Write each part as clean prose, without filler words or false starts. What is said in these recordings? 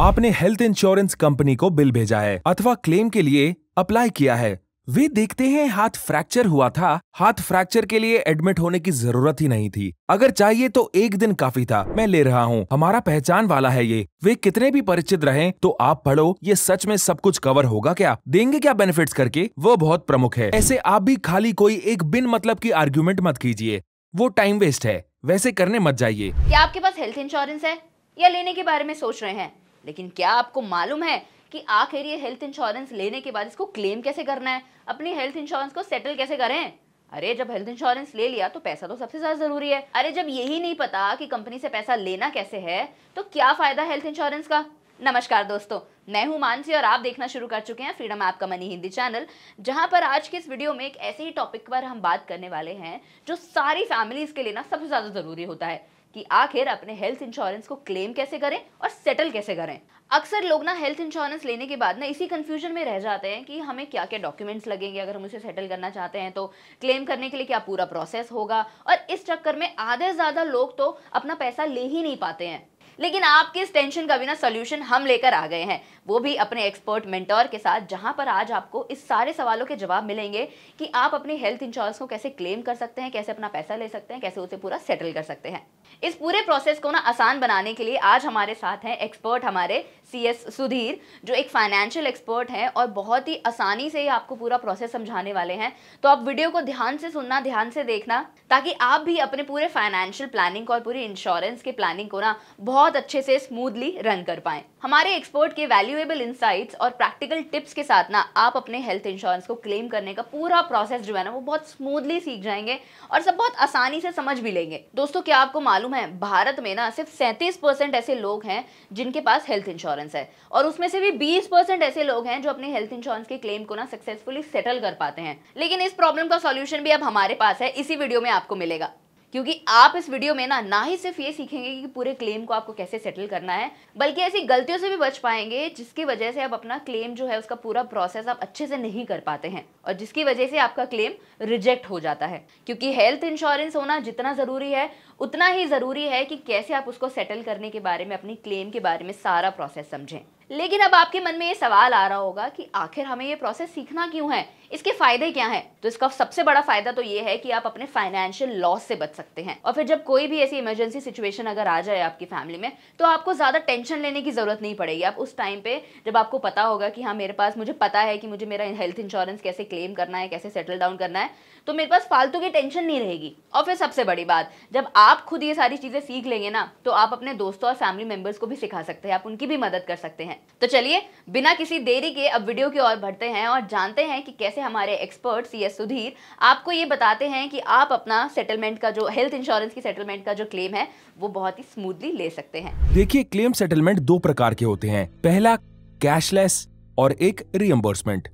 आपने health insurance company को bill भेजा है अथवा क्लेम के लिए अप्लाई किया है। वे देखते हैं हाथ फ्रैक्चर हुआ था। हाथ फ्रैक्चर के लिए एडमिट होने की जरूरत ही नहीं थी। अगर चाहिए तो एक दिन काफी था। मैं ले रहा हूँ, हमारा पहचान वाला है ये। वे कितने भी परिचित रहें तो आप पढ़ो ये सच में सब कुछ कवर होगा क्या, देंगे क्या बेनिफिट्स करके, वो बहुत प्रमुख है। ऐसे आप भी खाली कोई एक बिन मतलब की आर्ग्यूमेंट मत कीजिए, वो टाइम वेस्ट है। वैसे करने मत जाइए। क्या आपके पास हेल्थ इंश्योरेंस है या लेने के बारे में सोच रहे हैं, लेकिन क्या आपको मालूम है कि आखिर ये हेल्थ इंश्योरेंस लेने के बाद इसको क्लेम कैसे करना है, अपनी हेल्थ इंश्योरेंस को सेटल कैसे करें? अरे जब हेल्थ इंश्योरेंस ले लिया तो पैसा तो सबसे ज्यादा जरूरी है। अरे जब यही नहीं पता कि कंपनी से पैसा लेना कैसे है तो क्या फायदा हेल्थ इंश्योरेंस का। नमस्कार दोस्तों, मैं हूं मानसी और आप देखना शुरू कर चुके हैं फ्रीडम ऐप का मनी हिंदी चैनल, जहां पर आज के इस वीडियो में एक ऐसे ही टॉपिक पर हम बात करने वाले हैं जो सारी फैमिलीज के लिए ना सबसे ज्यादा जरूरी होता है कि आखिर अपने हेल्थ इंश्योरेंस को क्लेम कैसे करें और सेटल कैसे करें। अक्सर लोग ना हेल्थ इंश्योरेंस लेने के बाद ना इसी कंफ्यूजन में रह जाते हैं कि हमें क्या क्या डॉक्यूमेंट्स लगेंगे अगर हम उसे सेटल करना चाहते हैं, तो क्लेम करने के लिए क्या पूरा प्रोसेस होगा, और इस चक्कर में आधे से ज्यादा लोग तो अपना पैसा ले ही नहीं पाते हैं। लेकिन आपके इस टेंशन का भी ना सोल्यूशन हम लेकर आ गए हैं, वो भी अपने एक्सपर्ट मेंटोर के साथ, जहां पर आज आपको इस सारे सवालों के जवाब मिलेंगे कि आप अपने हेल्थ इंश्योरेंस को कैसे क्लेम कर सकते हैं, कैसे अपना पैसा ले सकते हैं, कैसे उसे पूरा सेटल कर सकते हैं। इस पूरे प्रोसेस को ना आसान बनाने के लिए आज हमारे साथ हैं एक्सपर्ट हमारे CS सुधीर, जो एक फाइनेंशियल एक्सपर्ट हैं और बहुत ही आसानी से आपको पूरा प्रोसेस समझाने वाले हैं। तो आप वीडियो को ध्यान से सुनना, ध्यान से देखना, ताकि आप भी अपने पूरे फाइनेंशियल प्लानिंग और पूरी इंश्योरेंस के प्लानिंग को ना बहुत अच्छे से स्मूथली रन कर पाएं। हमारे एक्सपर्ट के वैल्यूएबल इंसाइट्स और प्रैक्टिकल टिप्स के साथ ना आप अपने हेल्थ इंश्योरेंस को क्लेम करने का पूरा प्रोसेस जो है ना वो बहुत स्मूथली सीख जाएंगे और सब बहुत आसानी से समझ भी लेंगे। दोस्तों, क्या आपको मालूम है भारत में ना सिर्फ 37% ऐसे लोग हैं जिनके पास हेल्थ इंश्योरेंस है, और उसमें से भी 20% ऐसे लोग हैं जो अपने हेल्थ इंश्योरेंस के क्लेम को ना सक्सेसफुली सेटल कर पाते हैं। लेकिन इस प्रॉब्लम का सॉल्यूशन भी अब हमारे पास है, इसी वीडियो में आपको मिलेगा। क्योंकि आप इस वीडियो में ना ही सिर्फ ये सीखेंगे कि पूरे क्लेम को आपको कैसे सेटल करना है, बल्कि ऐसी गलतियों से भी बच पाएंगे जिसकी वजह से आप अपना क्लेम जो है उसका पूरा प्रोसेस आप अच्छे से नहीं कर पाते हैं और जिसकी वजह से आपका क्लेम रिजेक्ट हो जाता है। क्योंकि हेल्थ इंश्योरेंस होना जितना जरूरी है उतना ही जरूरी है कि कैसे आप उसको सेटल करने के बारे में, अपनी क्लेम के बारे में सारा प्रोसेस समझें। लेकिन अब आपके मन में ये सवाल आ रहा होगा कि आखिर हमें ये प्रोसेस सीखना क्यों है, इसके फायदे क्या हैं? तो इसका सबसे बड़ा फायदा तो ये है कि आप अपने फाइनेंशियल लॉस से बच सकते हैं, और फिर जब कोई भी ऐसी इमरजेंसी सिचुएशन अगर आ जाए आपकी फैमिली में तो आपको ज्यादा टेंशन लेने की जरूरत नहीं पड़ेगी। आप उस टाइम पे जब आपको पता होगा कि हाँ मुझे पता है कि मुझे मेरा हेल्थ इंश्योरेंस कैसे क्लेम करना है, कैसे सेटल डाउन करना है, तो मेरे पास फालतू की टेंशन नहीं रहेगी। और फिर सबसे बड़ी बात, जब आप खुद ये सारी चीजें सीख लेंगे ना तो आप अपने दोस्तों और फैमिली मेंबर्स को भी सिखा सकते हैं, आप उनकी भी मदद कर सकते हैं। तो चलिए बिना किसी देरी के अब वीडियो की ओर बढ़ते हैं और जानते हैं कि कैसे हमारे एक्सपर्ट CS सुधीर आपको ये बताते हैं कि आप अपना सेटलमेंट का जो हेल्थ इंश्योरेंस की सेटलमेंट का जो क्लेम है वो बहुत ही स्मूथली ले सकते हैं। देखिए, क्लेम सेटलमेंट दो प्रकार के होते हैं, पहला कैशलेस और एक रिएम्बर्समेंट।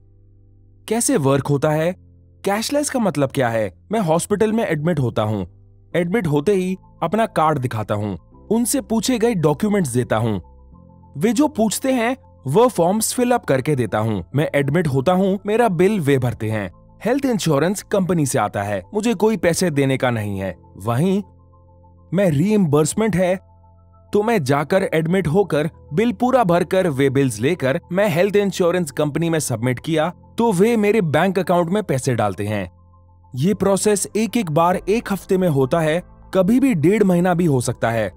कैसे वर्क होता है? कैशलेस का मतलब क्या है? मैं हॉस्पिटल में एडमिट होता हूँ, एडमिट होते ही अपना कार्ड दिखाता हूँ, उनसे पूछे गए डॉक्यूमेंट्स देता हूँ, वे जो पूछते हैं वो फॉर्म्स फिल अप करके देता हूँ, मैं एडमिट होता हूँ, मेरा बिल वे भरते हैं। हेल्थ इंश्योरेंस कंपनी से आता है, मुझे कोई पैसे देने का नहीं है। वहीं मैं रीइंबर्समेंट है तो मैं जाकर एडमिट होकर बिल पूरा भरकर वे बिल्स लेकर मैं हेल्थ इंश्योरेंस कंपनी में सबमिट किया तो वे मेरे बैंक अकाउंट में पैसे डालते हैं। ये प्रोसेस एक बार एक हफ्ते में होता है, कभी भी 1.5 महीना भी हो सकता है।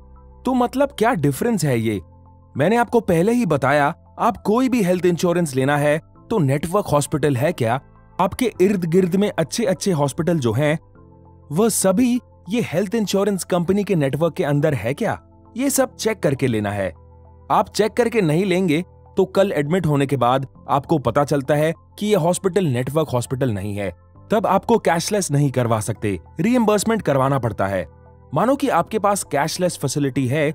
तो मतलब क्या डिफरेंस है ये? मैंने आपको पहले ही बताया, आप कोई भी हेल्थ इंश्योरेंस लेना है तो नेटवर्क हॉस्पिटल है क्या, आपके इर्द गिर्द में अच्छे हॉस्पिटल जो हैं वह सभी ये हेल्थ इंश्योरेंस कंपनी के नेटवर्क के अंदर है क्या, ये सब चेक करके लेना है। आप चेक करके नहीं लेंगे तो कल एडमिट होने के बाद आपको पता चलता है कि यह हॉस्पिटल नेटवर्क हॉस्पिटल नहीं है, तब आपको कैशलेस नहीं करवा सकते, रीइंबर्समेंट करवाना पड़ता है। मानो कि आपके पास कैशलेस फैसिलिटी है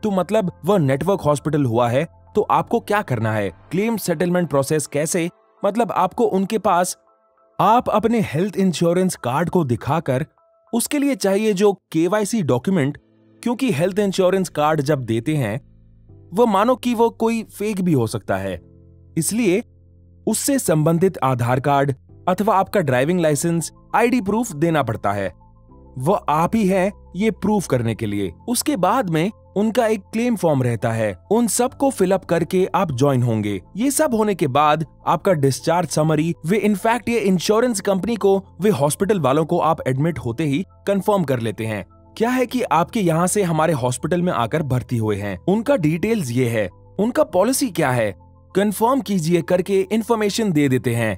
तो मतलब वह नेटवर्क हॉस्पिटल हुआ है, तो आपको क्या करना है? क्लेम सेटलमेंट प्रोसेस कैसे? मतलब आपको उनके पास आप अपने हेल्थ इंश्योरेंस कार्ड को दिखाकर उसके लिए चाहिए जो KYC डॉक्यूमेंट, क्योंकि हेल्थ इंश्योरेंस कार्ड जब देते हैं वो मानो कि वो कोई फेक भी हो सकता है, इसलिए उससे संबंधित आधार कार्ड अथवा आपका ड्राइविंग लाइसेंस, ID प्रूफ देना पड़ता है। वो आप ही हैं ये प्रूफ करने के लिए। उसके बाद में उनका एक क्लेम फॉर्म रहता है, उन सब को फिलअप करके आप ज्वाइन होंगे। ये सब होने के बाद आपका डिस्चार्ज समरी वे इनफैक्ट ये इंश्योरेंस कंपनी को वे हॉस्पिटल वालों को आप एडमिट होते ही कंफर्म कर लेते हैं। क्या है कि आपके यहाँ से हमारे हॉस्पिटल में आकर भर्ती हुए हैं, उनका डिटेल्स ये है, उनका पॉलिसी क्या है, कंफर्म कीजिए करके इंफॉर्मेशन दे देते हैं।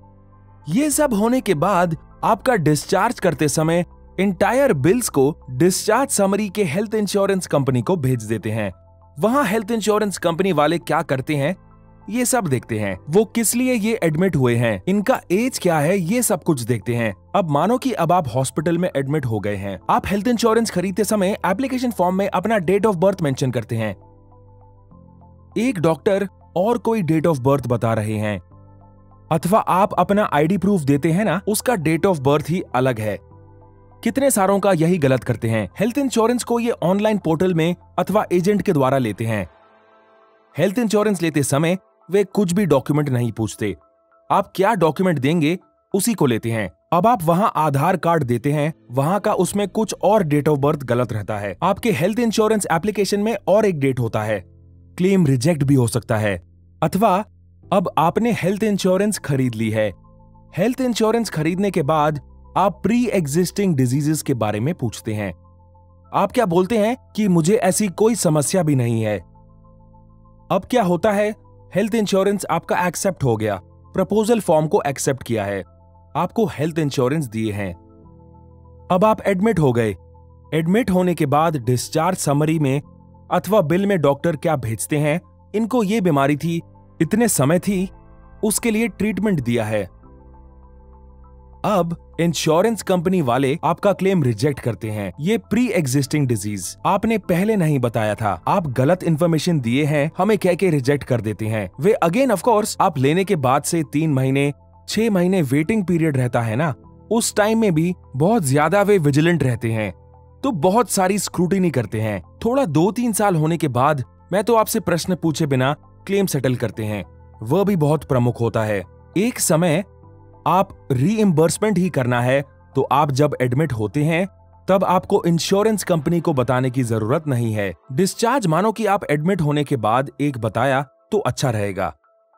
ये सब होने के बाद आपका डिस्चार्ज करते समय इंटायर बिल्स को डिस्चार्ज समरी के हेल्थ इंश्योरेंस कंपनी को भेज देते हैं। वहां हेल्थ इंश्योरेंस कंपनी वाले क्या करते हैं ये सब देखते हैं, वो किस लिए ये एडमिट हुए हैं, इनका एज क्या है, ये सब कुछ देखते हैं। अब मानो कि अब आप हॉस्पिटल में एडमिट हो गए हैं। आप हेल्थ इंश्योरेंस खरीदते समय एप्लीकेशन फॉर्म में अपना डेट ऑफ बर्थ मेंशन करते हैं। एक डॉक्टर और कोई डेट ऑफ बर्थ बता रहे हैं, अथवा आप अपना आईडी प्रूफ देते हैं ना, उसका डेट ऑफ बर्थ ही अलग है। कितने सारों का यही गलत करते हैं। हेल्थ इंश्योरेंस को ये ऑनलाइन पोर्टल में अथवा एजेंट के द्वारा लेते हैं। हेल्थ इंश्योरेंस लेते समय वे कुछ भी डॉक्यूमेंट नहीं पूछते, आप क्या डॉक्यूमेंट देंगे उसी को लेते हैं। अब आप वहां आधार कार्ड देते हैं, वहां का उसमें कुछ और डेट ऑफ बर्थ गलत रहता है। आपके हेल्थ इंश्योरेंस एप्लीकेशन में और एक डेट होता है, क्लेम रिजेक्ट भी हो सकता है। अथवा अब आपने हेल्थ इंश्योरेंस खरीद ली है। हेल्थ इंश्योरेंस खरीदने के बाद आप प्री एग्जिस्टिंग डिजीजेस के बारे में पूछते हैं। आप क्या बोलते हैं कि मुझे ऐसी कोई समस्या भी नहीं है। अब क्या होता है, हेल्थ इंश्योरेंस आपका एक्सेप्ट हो गया, प्रपोजल फॉर्म को एक्सेप्ट किया है, आपको हेल्थ इंश्योरेंस दिए हैं। अब आप एडमिट हो गए। एडमिट होने के बाद डिस्चार्ज समरी में अथवा बिल में डॉक्टर क्या भेजते हैं, इनको ये बीमारी थी, इतने समय थी, उसके लिए ट्रीटमेंट दिया है। अब इंश्योरेंस कंपनी वाले आपका क्लेम रिजेक्ट करते हैं। ये प्री एग्जिस्टिंग डिजीज आपने पहले नहीं बताया था, आप गलत इन्फॉर्मेशन दिए हैं, हमें कह के रिजेक्ट कर देते हैं। वे अगेन ऑफ कोर्स आप लेने के बाद से 3 महीने 6 महीने वेटिंग पीरियड रहता है ना, उस टाइम में भी बहुत ज्यादा वे विजिलेंट रहते हैं, तो बहुत सारी स्क्रूटिनी करते हैं। थोड़ा 2-3 साल होने के बाद मैं तो आपसे प्रश्न पूछे बिना क्लेम सेटल करते हैं, वह भी बहुत प्रमुख होता है। एक समय आप रीइंबर्समेंट ही करना है, तो आप जब एडमिट होते हैं तब आपको इंश्योरेंस कंपनी को बताने की जरूरत नहीं है। डिस्चार्ज मानो कि आप एडमिट होने के बाद एक बताया तो अच्छा रहेगा,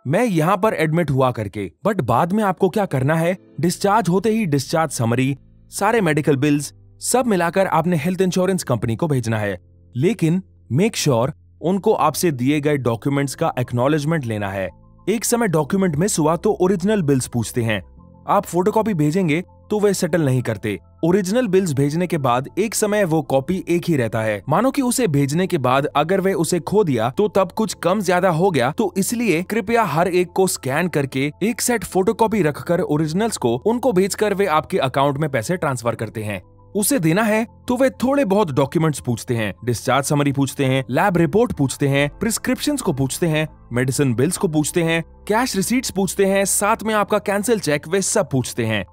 मैं यहां पर एडमिट हुआ करके, बट बाद में आपको क्या करना है, डिस्चार्ज होते ही डिस्चार्ज समरी, सारे मेडिकल बिल्स सब मिलाकर आपने हेल्थ इंश्योरेंस कंपनी को भेजना है। लेकिन मेक श्योर उनको आपसे दिए गए डॉक्यूमेंट्स का एक्नॉलेजमेंट लेना है। एक समय डॉक्यूमेंट मिस हुआ तो ओरिजिनल बिल्स पूछते हैं, आप फोटोकॉपी भेजेंगे तो वे सेटल नहीं करते। ओरिजिनल बिल्स भेजने के बाद एक समय वो कॉपी एक ही रहता है, मानो कि उसे भेजने के बाद अगर वे उसे खो दिया तो तब कुछ कम ज्यादा हो गया, तो इसलिए कृपया हर एक को स्कैन करके एक सेट फोटोकॉपी रखकर ओरिजिनल्स को उनको भेजकर वे आपके अकाउंट में पैसे ट्रांसफर करते हैं। उसे देना है तो वे थोड़े बहुत डॉक्यूमेंट्स पूछते हैं, डिस्चार्ज समरी पूछते हैं, लैब रिपोर्ट पूछते हैं, प्रिस्क्रिप्शंस को पूछते हैं, मेडिसिन बिल्स को पूछते हैं, कैश रिसीट्स पूछते हैं, साथ में आपका कैंसिल चेक वे सब पूछते हैं।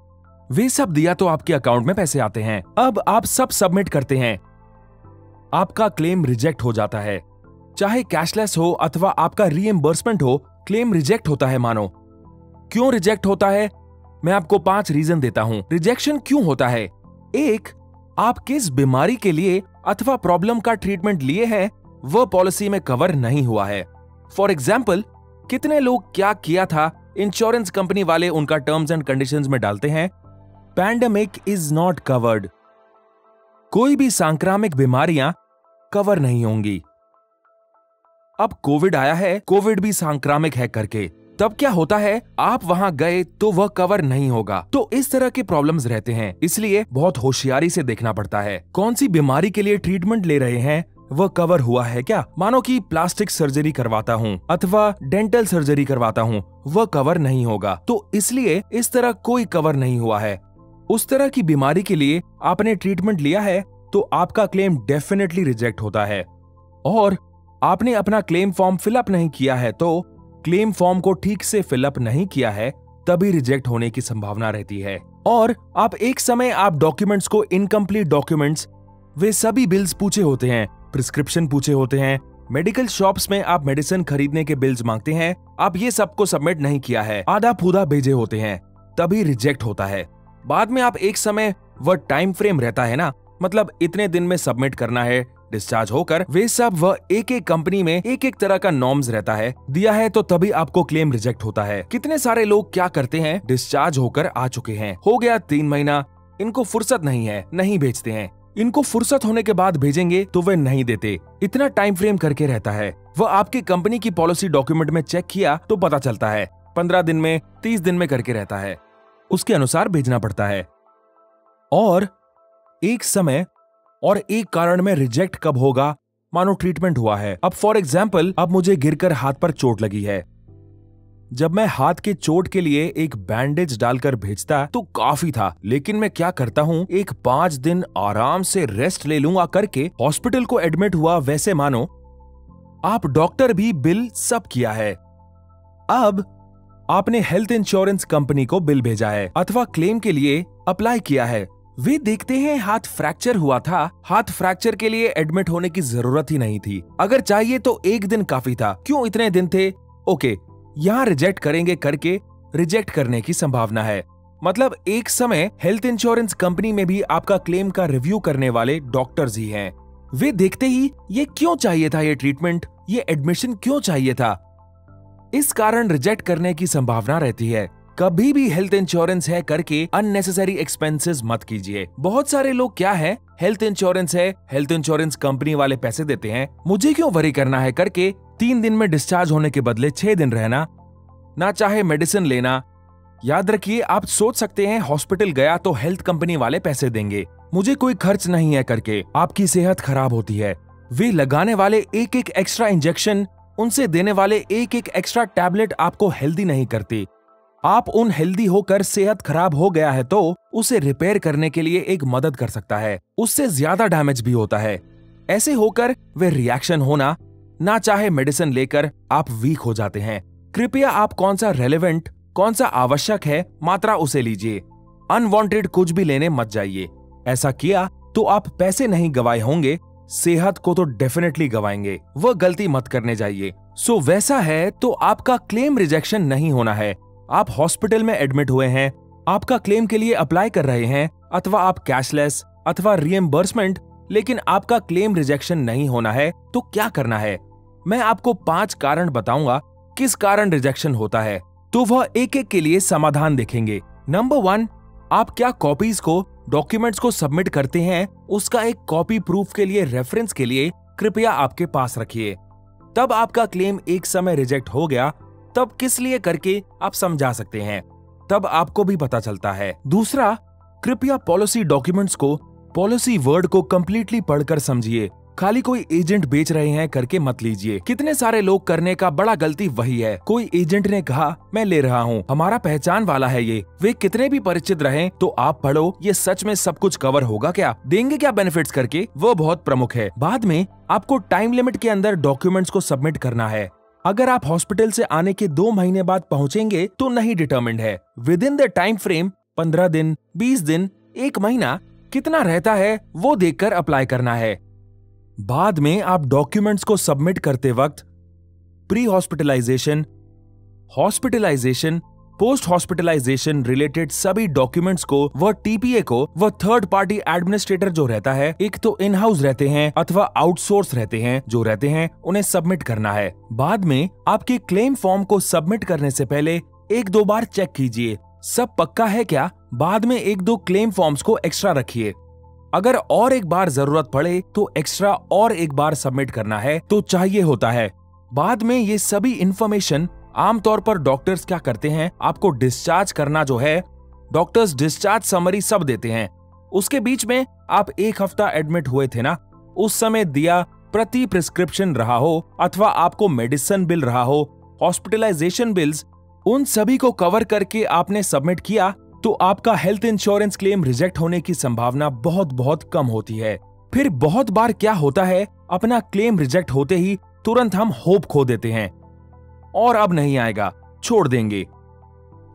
वे सब दिया तो आपके अकाउंट में पैसे आते हैं। अब आप सब सबमिट करते हैं, आपका क्लेम रिजेक्ट हो जाता है। चाहे कैशलेस हो अथवा आपका रीइंबर्समेंट हो, क्लेम रिजेक्ट होता है। मानो क्यों रिजेक्ट होता है, मैं आपको 5 रीजन देता हूं रिजेक्शन क्यों होता है। 1, आप किस बीमारी के लिए अथवा प्रॉब्लम का ट्रीटमेंट लिए हैं वह पॉलिसी में कवर नहीं हुआ है। फॉर एग्जाम्पल, कितने लोग क्या किया था, इंश्योरेंस कंपनी वाले उनका टर्म्स एंड कंडीशंस में डालते हैं, पैंडेमिक इज नॉट कवर्ड, कोई भी सांक्रामिक बीमारियां कवर नहीं होंगी। अब कोविड आया है, कोविड भी सांक्रामिक है करके, तब क्या होता है, आप वहां गए तो वह कवर नहीं होगा। तो इस तरह के प्रॉब्लम्स रहते हैं, इसलिए बहुत होशियारी से देखना पड़ता है कौन सी बीमारी के लिए ट्रीटमेंट ले रहे हैं वह कवर हुआ है क्या। मानो कि प्लास्टिक सर्जरी करवाता हूँ अथवा डेंटल सर्जरी करवाता हूँ, वह कवर नहीं होगा, तो इसलिए इस तरह कोई कवर नहीं हुआ है। उस तरह की बीमारी के लिए आपने ट्रीटमेंट लिया है तो आपका क्लेम डेफिनेटली रिजेक्ट होता है। और आपने अपना क्लेम फॉर्म फिलअप नहीं किया है, तो क्लेम फॉर्म को ठीक से फिलअप नहीं किया है तभी रिजेक्ट होने की संभावना रहती है। और आप एक समय आप डॉक्यूमेंट्स को इनकम्प्लीट डॉक्यूमेंट्स, वे सभी बिल्स पूछे होते हैं, प्रिस्क्रिप्शन पूछे होते हैं, मेडिकल शॉप्स में आप मेडिसिन खरीदने के बिल्स मांगते हैं, आप ये सबको सबमिट नहीं किया है, आधा फूदा भेजे होते हैं, तभी रिजेक्ट होता है। बाद में आप एक समय वह टाइम फ्रेम रहता है ना, मतलब इतने दिन में सबमिट करना है डिस्चार्ज होकर, वे सब वह एक एक कंपनी में एक एक तरह का नॉर्म्स रहता है, दिया है तो तभी आपको क्लेम रिजेक्ट होता है। कितने सारे लोग क्या करते हैं, डिस्चार्ज होकर आ चुके हैं, हो गया 3 महीना, इनको फुर्सत नहीं है, नहीं भेजते हैं, इनको फुर्सत होने के बाद भेजेंगे तो वे नहीं देते, इतना टाइम फ्रेम करके रहता है। वह आपकी कंपनी की पॉलिसी डॉक्यूमेंट में चेक किया तो पता चलता है 15 दिन में, 30 दिन में करके रहता है, उसके अनुसार भेजना पड़ता है। और एक समय और एक कारण में रिजेक्ट कब होगा, मानो ट्रीटमेंट हुआ है। अब फॉर एग्जाम्पल, अब मुझे गिरकर हाथ पर चोट लगी है, जब मैं हाथ के चोट के लिए एक बैंडेज डालकर भेजता तो काफी था, लेकिन मैं क्या करता हूँ, एक 5 दिन आराम से रेस्ट ले लूंगा करके हॉस्पिटल को एडमिट हुआ, वैसे मानो आप डॉक्टर भी बिल सब किया है। अब आपने हेल्थ इंश्योरेंस कंपनी को बिल भेजा है अथवा क्लेम के लिए अप्लाई किया है, वे देखते हैं हाथ फ्रैक्चर हुआ था, हाथ फ्रैक्चर के लिए एडमिट होने की जरूरत ही नहीं थी, अगर चाहिए तो 1 दिन काफी था, क्यों इतने दिन थे, ओके यहाँ रिजेक्ट करेंगे करके रिजेक्ट करने की संभावना है। मतलब एक समय हेल्थ इंश्योरेंस कंपनी में भी आपका क्लेम का रिव्यू करने वाले डॉक्टर्स ही हैं। वे देखते ही ये क्यों चाहिए था, ये ट्रीटमेंट, ये एडमिशन क्यों चाहिए था, इस कारण रिजेक्ट करने की संभावना रहती है। कभी भी हेल्थ इंश्योरेंस है करके अननेसेसरी एक्सपेंसेस मत कीजिए। बहुत सारे लोग क्या है, हेल्थ इंश्योरेंस है, हेल्थ इंश्योरेंस कंपनी वाले पैसे देते हैं, मुझे क्यों वरी करना है करके 3 दिन में डिस्चार्ज होने के बदले 6 दिन रहना, ना चाहे मेडिसिन लेना। याद रखिए, आप सोच सकते हैं हॉस्पिटल गया तो हेल्थ कंपनी वाले पैसे देंगे, मुझे कोई खर्च नहीं है करके आपकी सेहत खराब होती है। वे लगाने वाले एक एक एक्स्ट्रा इंजेक्शन, उनसे देने वाले एक एक एक्स्ट्रा टैबलेट आपको हेल्दी नहीं करती। आप उन हेल्दी होकर सेहत खराब हो गया है तो उसे रिपेयर करने के लिए एक मदद कर सकता है, उससे ज्यादा डैमेज भी होता है। ऐसे होकर वे रिएक्शन होना, ना चाहे मेडिसिन लेकर आप वीक हो जाते हैं। कृपया आप कौन सा रेलेवेंट, कौन सा आवश्यक है, मात्रा उसे लीजिए, अनवांटेड कुछ भी लेने मत जाइए। ऐसा किया तो आप पैसे नहीं गवाए होंगे, सेहत को तो डेफिनेटली गवाएंगे, वह गलती मत करने जाइए। सो वैसा है तो आपका क्लेम रिजेक्शन नहीं होना है। आप हॉस्पिटल में एडमिट हुए हैं, आपका क्लेम के लिए अप्लाई कर रहे हैं, अथवा आप कैशलेस अथवा रिएम्बर्समेंट, लेकिन आपका क्लेम रिजेक्शन नहीं होना है तो क्या करना है, मैं आपको 5 कारण बताऊंगा किस कारण रिजेक्शन होता है, तो वह एक एक के लिए समाधान देखेंगे। नंबर 1, आप क्या कॉपीज को, डॉक्यूमेंट्स को सबमिट करते हैं, उसका एक कॉपी प्रूफ के लिए, रेफरेंस के लिए कृपया आपके पास रखिए। तब आपका क्लेम एक समय रिजेक्ट हो गया, तब किस लिए करके आप समझा सकते हैं, तब आपको भी पता चलता है। दूसरा, कृपया पॉलिसी डॉक्यूमेंट्स को, पॉलिसी वर्ड को कंप्लीटली पढ़कर समझिए, खाली कोई एजेंट बेच रहे हैं करके मत लीजिए। कितने सारे लोग करने का बड़ा गलती वही है, कोई एजेंट ने कहा मैं ले रहा हूँ, हमारा पहचान वाला है ये, वे कितने भी परिचित रहें तो आप पढ़ो ये सच में सब कुछ कवर होगा क्या, देंगे क्या बेनिफिट्स करके, वो बहुत प्रमुख है। बाद में आपको टाइम लिमिट के अंदर डॉक्यूमेंट्स को सबमिट करना है। अगर आप हॉस्पिटल से आने के 2 महीने बाद पहुंचेंगे तो नहीं डिटरमिन्ड है, with in the time frame 15 दिन, 20 दिन, 1 महीना कितना रहता है वो देखकर अप्लाई करना है। बाद में आप डॉक्यूमेंट्स को सबमिट करते वक्त pre hospitalization, hospitalization, post hospitalization related सभी डॉक्यूमेंट्स को, वह टीपीए को, वह थर्ड पार्टी एडमिनिस्ट्रेटर जो रहता है, एक तो इन हाउस रहते हैं अथवा आउटसोर्स रहते हैं, जो रहते हैं उन्हें सबमिट करना है। बाद में आपके क्लेम फॉर्म को सबमिट करने से पहले 1-2 बार चेक कीजिए सब पक्का है क्या। बाद में 1-2 क्लेम फॉर्म्स को एक्स्ट्रा रखिए, अगर और एक बार जरूरत पड़े तो एक्स्ट्रा और एक बार सबमिट करना है तो चाहिए होता है। बाद में ये सभी इंफॉर्मेशन आमतौर पर डॉक्टर्स क्या करते हैं, आपको डिस्चार्ज करना जो है, डॉक्टर्स डिस्चार्ज समरी सब देते हैं। उसके बीच में आप 1 हफ्ता एडमिट हुए थे ना, उस समय दिया प्रति प्रिस्क्रिप्शन रहा हो अथवा आपको मेडिसिन बिल रहा हो, हॉस्पिटलाइजेशन बिल्स, उन सभी को कवर करके आपने सबमिट किया तो आपका हेल्थ इंश्योरेंस क्लेम रिजेक्ट होने की संभावना बहुत बहुत कम होती है। फिर बहुत बार क्या होता है, अपना क्लेम रिजेक्ट होते ही तुरंत हम होप खो देते हैं और अब नहीं आएगा, छोड़ देंगे।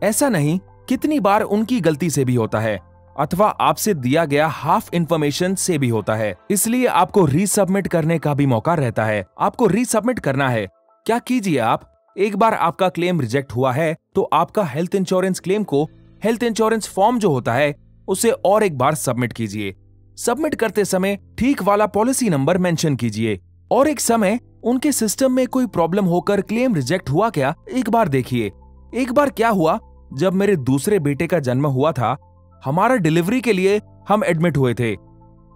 ऐसा नहीं, कितनी बार उनकी गलती से भी होता है अथवा आपसे दिया गया हाफ इंफॉर्मेशन से भी होता है, इसलिए आपको रीसबमिट करने का भी मौका रहता है। आपको रीसबमिट करना है, क्या कीजिए आप, एक बार आपका क्लेम रिजेक्ट हुआ है तो आपका हेल्थ इंश्योरेंस क्लेम को, हेल्थ इंश्योरेंस फॉर्म जो होता है उसे और एक बार सबमिट कीजिए। सबमिट करते समय ठीक वाला पॉलिसी नंबर मेंशन कीजिए। और एक समय उनके सिस्टम में कोई प्रॉब्लम होकर क्लेम रिजेक्ट हुआ क्या, एक बार देखिए। एक बार क्या हुआ, जब मेरे दूसरे बेटे का जन्म हुआ था, हमारा डिलीवरी के लिए हम एडमिट हुए थे।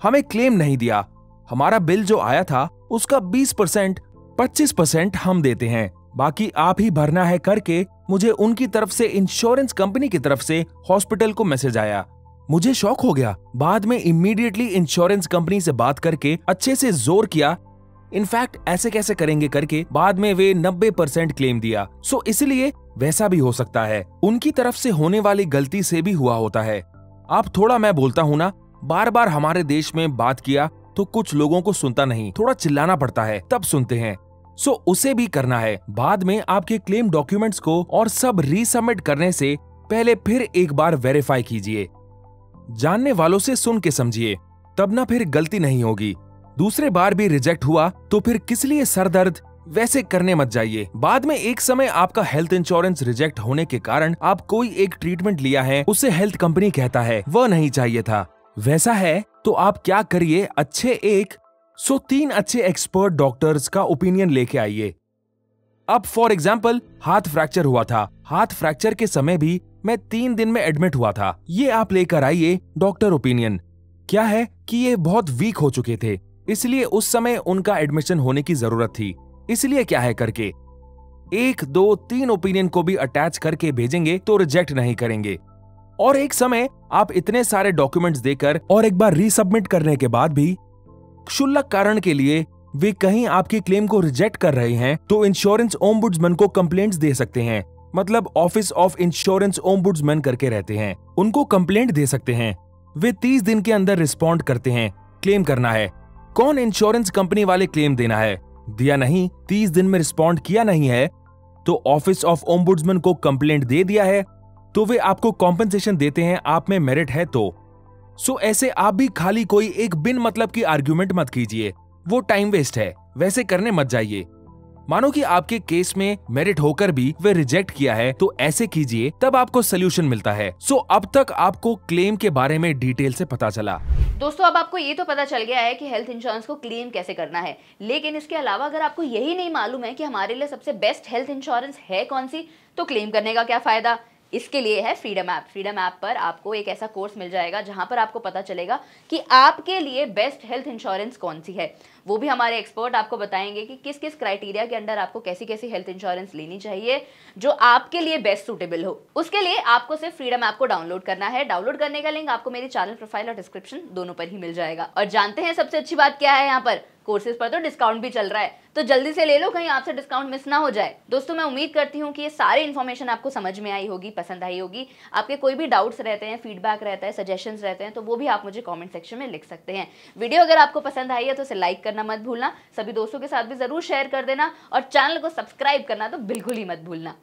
हमें क्लेम नहीं दिया। हमारा बिल जो आया था उसका 20%, 25% हम देते हैं, बाकी आप ही भरना है करके मुझे उनकी तरफ से, इंश्योरेंस कंपनी की तरफ से हॉस्पिटल को मैसेज आया। मुझे शॉक हो गया। बाद में इमीडिएटली इंश्योरेंस कंपनी से बात करके अच्छे से जोर किया। इनफैक्ट ऐसे कैसे करेंगे करके बाद में वे 90% क्लेम दिया। सो इसलिए वैसा भी हो सकता है, उनकी तरफ से होने वाली गलती से भी हुआ होता है। आप थोड़ा, मैं बोलता हूं ना, बार बार हमारे देश में बात किया तो कुछ लोगों को सुनता नहीं, थोड़ा चिल्लाना पड़ता है तब सुनते हैं। सो उसे भी करना है। बाद में आपके क्लेम डॉक्यूमेंट्स को और सब रीसबमिट करने से पहले फिर एक बार वेरीफाई कीजिए। जानने वालों से सुन के समझिए, तब ना फिर गलती नहीं होगी। दूसरे बार भी रिजेक्ट हुआ तो फिर किस लिए सर दर्द, वैसे करने मत जाइए। बाद में एक समय आपका हेल्थ इंश्योरेंस रिजेक्ट होने के कारण आप कोई एक ट्रीटमेंट लिया है, उसे हेल्थ कंपनी कहता है वह नहीं चाहिए था। वैसा है तो आप क्या करिए, तीन अच्छे एक्सपर्ट डॉक्टर्स का ओपिनियन लेके आइए। अब फॉर एग्जाम्पल हाथ फ्रैक्चर हुआ था। हाथ फ्रैक्चर के समय भी मैं 3 दिन में एडमिट हुआ था। ये आप लेकर आइए डॉक्टर ओपिनियन। क्या है कि ये बहुत वीक हो चुके थे, इसलिए उस समय उनका एडमिशन होने की जरूरत थी। इसलिए क्या है करके 1, 2, 3 ओपिनियन को भी अटैच करके भेजेंगे तो रिजेक्ट नहीं करेंगे। और एक समय आप इतने सारे डॉक्यूमेंट्स देकर और एक बार रीसबमिट करने के बाद भी क्षुल्लक कारण के लिए वे कहीं आपकी क्लेम को रिजेक्ट कर रहे हैं तो इंश्योरेंस ओम्बुड्समैन को कंप्लेंट्स दे सकते हैं। मतलब ऑफिस ऑफ इंश्योरेंस ओम्बुड्समैन करके रहते हैं, उनको कंप्लेंट दे सकते हैं। वे 30 दिन के अंदर रिस्पॉन्ड करते हैं। क्लेम करना है, कौन इंश्योरेंस कंपनी वाले क्लेम देना है, दिया नहीं, 30 दिन में रिस्पॉन्ड किया नहीं है तो ऑफिस ऑफ ओम्बुड्समैन को कंप्लेंट दे दिया है तो वे आपको कॉम्पेंसेशन देते हैं, आप में मेरिट है तो। सो ऐसे आप भी खाली कोई एक बिन मतलब की आर्ग्यूमेंट मत कीजिए, वो टाइम वेस्ट है, वैसे करने मत जाइए। मानो कि आपके केस में मेरिट होकर भी वे रिजेक्ट किया है तो ऐसे कीजिए, तब आपको सोल्यूशन मिलता है। सो अब तक आपको क्लेम के बारे में डिटेल से पता चला। दोस्तों अब आपको ये तो पता चल गया है कि हेल्थ इंश्योरेंस को क्लेम कैसे करना है, लेकिन इसके अलावा अगर आपको यही नहीं मालूम है कि हमारे लिए सबसे बेस्ट हेल्थ इंश्योरेंस है कौन सी, तो क्लेम करने का क्या फायदा। इसके लिए है फ्रीडम ऐप। फ्रीडम ऐप पर आपको एक ऐसा कोर्स मिल जाएगा जहां पर आपको पता चलेगा कि आपके लिए बेस्ट हेल्थ इंश्योरेंस कौन सी है। वो भी हमारे एक्सपर्ट आपको बताएंगे कि किस किस क्राइटेरिया के अंडर आपको कैसी कैसी हेल्थ इंश्योरेंस लेनी चाहिए जो आपके लिए बेस्ट सूटेबल हो। उसके लिए आपको सिर्फ फ्रीडम ऐप को डाउनलोड करना है। डाउनलोड करने का लिंक आपको मेरी चैनल प्रोफाइल और डिस्क्रिप्शन दोनों पर ही मिल जाएगा। और जानते हैं सबसे अच्छी बात क्या है, यहाँ पर कोर्सेज पर तो डिस्काउंट भी चल रहा है, तो जल्दी से ले लो, कहीं आपसे डिस्काउंट मिस ना हो जाए। दोस्तों मैं उम्मीद करती हूँ कि ये सारी इन्फॉर्मेशन आपको समझ में आई होगी, पसंद आई होगी। आपके कोई भी डाउट्स रहते हैं, फीडबैक रहता है, सजेशंस रहते हैं, तो वो भी आप मुझे कमेंट सेक्शन में लिख सकते हैं। वीडियो अगर आपको पसंद आई है तो इसे लाइक करना मत भूलना, सभी दोस्तों के साथ भी जरूर शेयर कर देना और चैनल को सब्सक्राइब करना तो बिल्कुल ही मत भूलना।